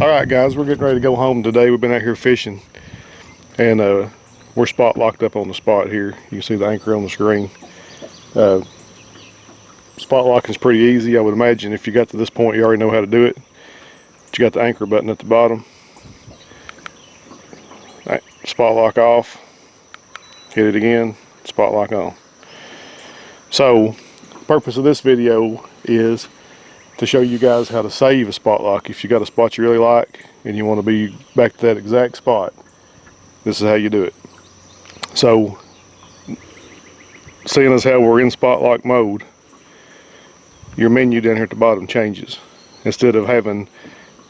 Alright guys, we're getting ready to go home today. We've been out here fishing and we're spot locked up on the spot here. You can see the anchor on the screen. Spot locking is pretty easy. I would imagine if you got to this point you already know how to do it. But you got the anchor button at the bottom. Right, spot lock off, hit it again, spot lock on. So the purpose of this video is to show you guys how to save a spot lock. If you got a spot you really like and you want to be back to that exact spot, this is how you do it. So seeing as how we're in spot lock mode, your menu down here at the bottom changes. Instead of having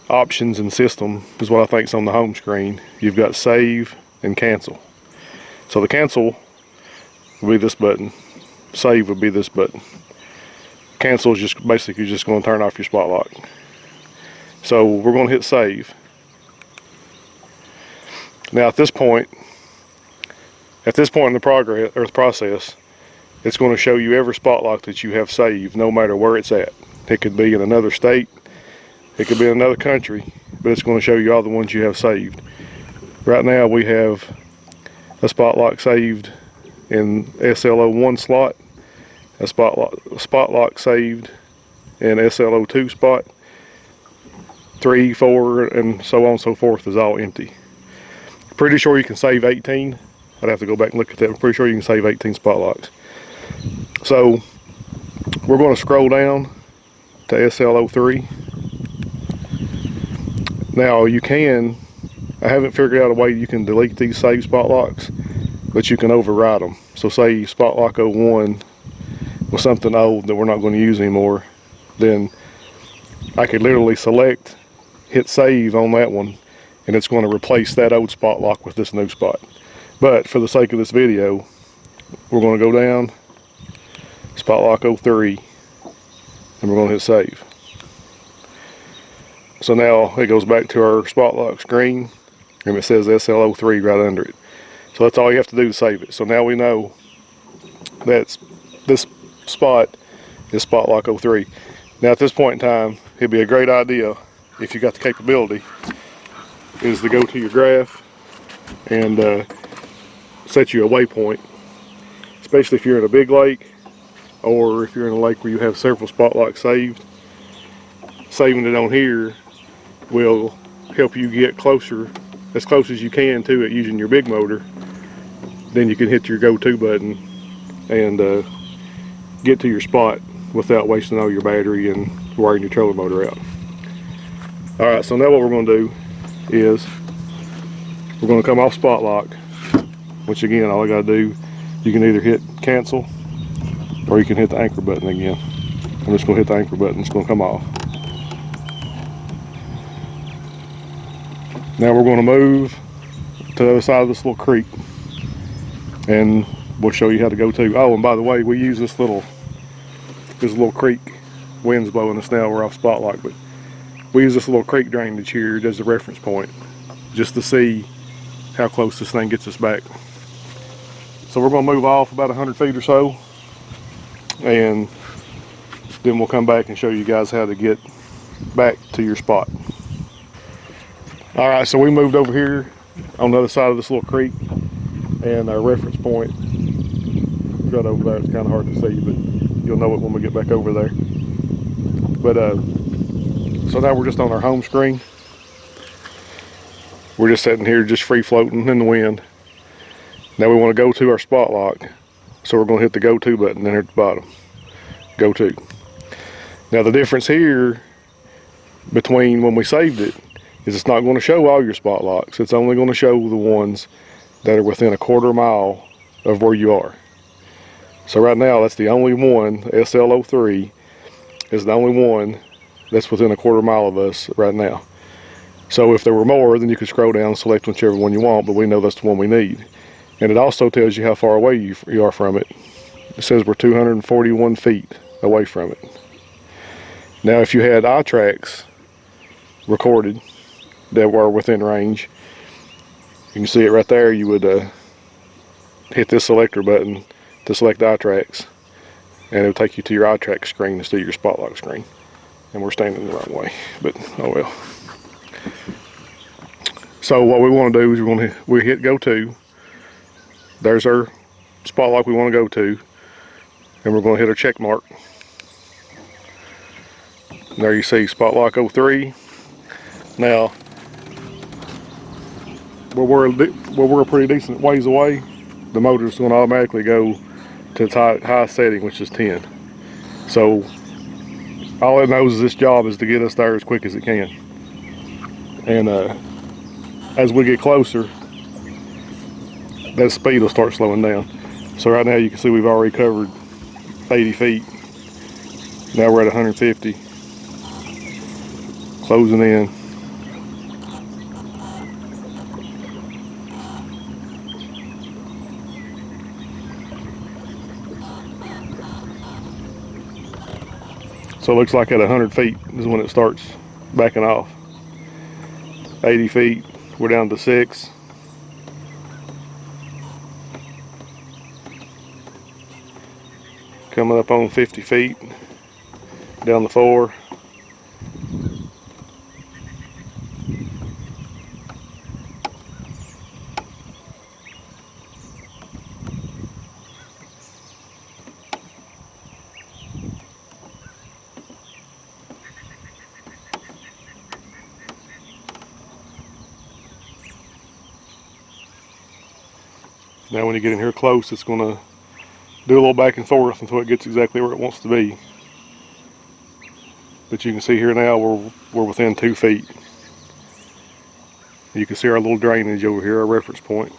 options and system, is what I think is on the home screen, you've got save and cancel. So the cancel will be this button, save will be this button. Cancel is just basically just going to turn off your spot lock. So we're going to hit save. Now at this point in the process, it's going to show you every spot lock that you have saved, no matter where it's at. It could be in another state, it could be in another country, but it's going to show you all the ones you have saved. Right now we have a spot lock saved in SLO1 slot, a spot lock saved in SLO2 spot, 3, 4, and so on and so forth is all empty. Pretty sure you can save 18. I'd have to go back and look at that. I'm pretty sure you can save 18 spot locks. So we're going to scroll down to SLO3. Now I haven't figured out a way you can delete these save spot locks, but you can override them. So say spot lock 01 was something old that we're not going to use anymore, then I could literally select, hit save on that one, and it's going to replace that old spot lock with this new spot. But for the sake of this video, we're going to go down, spot lock 03, and we're going to hit save. So now it goes back to our spot lock screen, and it says SLO3 right under it. So that's all you have to do to save it. So now we know that this spot is spot lock 03. Now at this point in time, it'd be a great idea, if you got the capability, is to go to your graph and set you a waypoint, especially if you're in a big lake or if you're in a lake where you have several spot locks saved. Saving it on here will help you get closer, as close as you can to it using your big motor. Then you can hit your go-to button and get to your spot without wasting all your battery and wiring your trailer motor out. Alright, so now what we're going to do is we're going to come off spot lock, which again, all I got to do, you can either hit cancel or you can hit the anchor button again. I'm just going to hit the anchor button, it's going to come off. Now we're going to move to the other side of this little creek and we'll show you how to go to. Oh, and by the way, we use this little creek. Wind's blowing us now, we're off spot lock, but we use this little creek drainage here as a reference point just to see how close this thing gets us back. So we're going to move off about 100 feet or so, and then we'll come back and show you guys how to get back to your spot. Alright, so we moved over here on the other side of this little creek, and our reference point is right over there. It's kind of hard to see, but you'll know it when we get back over there. But so now we're just on our home screen. We're just sitting here just free floating in the wind. Now we want to go to our spot lock, so we're going to hit the go-to button there at the bottom. Go to. Now the difference here between when we saved it is it's not going to show all your spot locks. It's only going to show the ones that are within a quarter mile of where you are. So right now that's the only one, SLO3 is the only one that's within a quarter mile of us right now. So if there were more, then you could scroll down and select whichever one you want, but we know that's the one we need. And it also tells you how far away you are from it. It says we're 241 feet away from it. Now if you had eye tracks recorded that were within range, you can see it right there, you would hit this selector button to select eye tracks, and it'll take you to your eye track screen instead of your spot lock screen. And we're standing the wrong way, but oh well. So what we want to do is we hit go to. There's our spot lock we want to go to, and we're going to hit our check mark. And there you see spot lock 03. Now, where we're a pretty decent ways away, the motor's going to automatically go to its highest setting, which is 10. So all it knows is this job is to get us there as quick as it can. And as we get closer, that speed will start slowing down. So right now you can see we've already covered 80 feet. Now we're at 150. Closing in. So it looks like at 100 feet is when it starts backing off. 80 feet, we're down to 6. Coming up on 50 feet, down to 4. Now when you get in here close, it's going to do a little back and forth until it gets exactly where it wants to be. But you can see here now we're within 2 feet. You can see our little drainage over here, our reference point.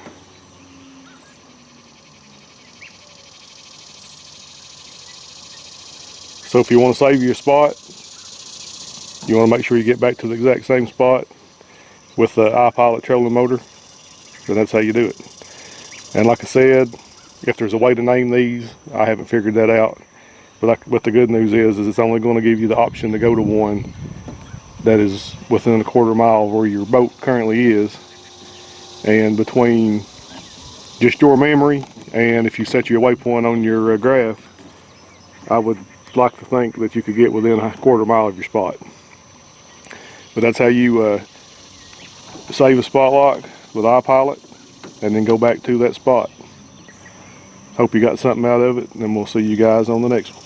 So if you want to save your spot, you want to make sure you get back to the exact same spot with the iPilot trolling motor, then that's how you do it. And like I said, if there's a way to name these, I haven't figured that out. But the good news is it's only going to give you the option to go to one that is within a quarter mile where your boat currently is. And between just your memory and if you set your waypoint on your graph, I would like to think that you could get within a quarter mile of your spot. But that's how you save a spot lock with iPilot and then go back to that spot. Hope you got something out of it, and we'll see you guys on the next one.